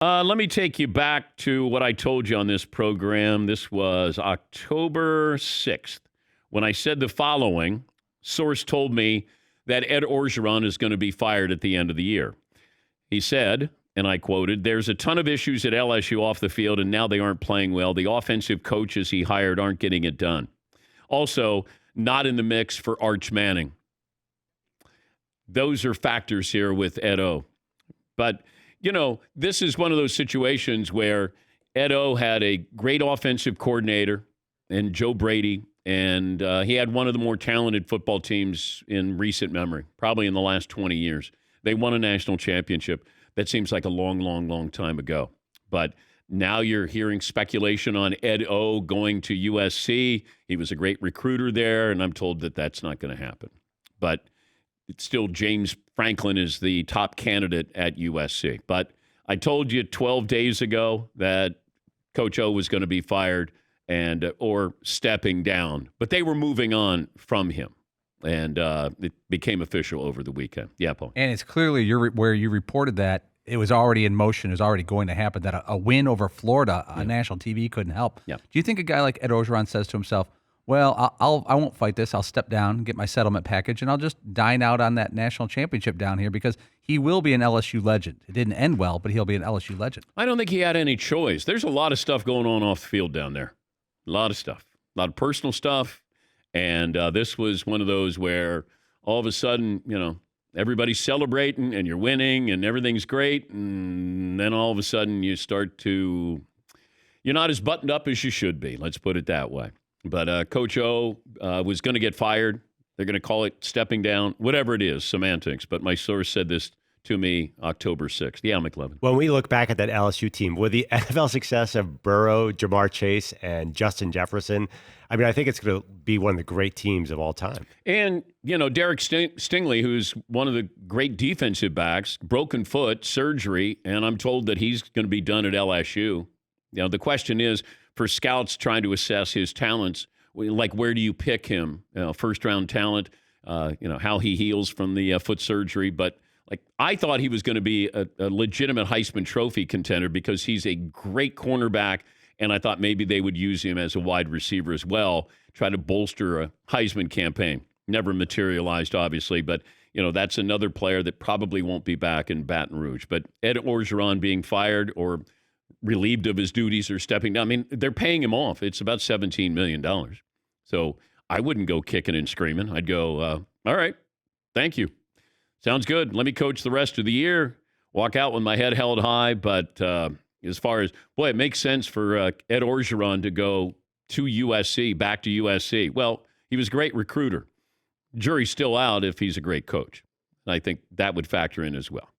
Let me take you back to what I told you on this program. This was October 6th when I said the following. Source told me that Ed Orgeron is going to be fired at the end of the year. He said, and I quoted, "There's a ton of issues at LSU off the field, and now they aren't playing well. The offensive coaches he hired aren't getting it done. Also, not in the mix for Arch Manning." Those are factors here with Ed O. But this is one of those situations where Ed O had a great offensive coordinator and Joe Brady, and he had one of the more talented football teams in recent memory, probably in the last 20 years. They won a national championship. That seems like a long, long, long time ago. But now you're hearing speculation on Ed O going to USC. He was a great recruiter there, and I'm told that that's not going to happen. But it's still James Franklin is the top candidate at USC. But I told you 12 days ago that Coach O was going to be fired or stepping down. But they were moving on from him. And it became official over the weekend. Yeah, Paul. And it's clearly where you reported that it was already in motion, it was already going to happen, that a win over Florida on national TV couldn't help. Yeah. Do you think a guy like Ed Orgeron says to himself, well, I won't fight this. I'll step down, get my settlement package, and I'll just dine out on that national championship down here because he will be an LSU legend. It didn't end well, but he'll be an LSU legend. I don't think he had any choice. There's a lot of stuff going on off the field down there. A lot of stuff. A lot of personal stuff. And this was one of those where all of a sudden, everybody's celebrating and you're winning and everything's great. And then all of a sudden you're not as buttoned up as you should be. Let's put it that way. But Coach O was going to get fired. They're going to call it stepping down, whatever it is, semantics. But my source said this to me October 6th. Yeah, McLevin. When we look back at that LSU team, with the NFL success of Burrow, Jamar Chase, and Justin Jefferson, I think it's going to be one of the great teams of all time. And, Derek Stingley, who's one of the great defensive backs, broken foot, surgery, and I'm told that he's going to be done at LSU. The question is, for scouts trying to assess his talents, like where do you pick him? First-round talent, how he heals from the foot surgery. But I thought he was going to be a legitimate Heisman Trophy contender because he's a great cornerback, and I thought maybe they would use him as a wide receiver as well, try to bolster a Heisman campaign. Never materialized, obviously, but that's another player that probably won't be back in Baton Rouge. But Ed Orgeron being fired or relieved of his duties or stepping down, they're paying him off. It's about $17 million. So I wouldn't go kicking and screaming. I'd go, all right, thank you. Sounds good. Let me coach the rest of the year. Walk out with my head held high. But as far as, it makes sense for Ed Orgeron to go to USC, back to USC. Well, he was a great recruiter. Jury's still out if he's a great coach. And I think that would factor in as well.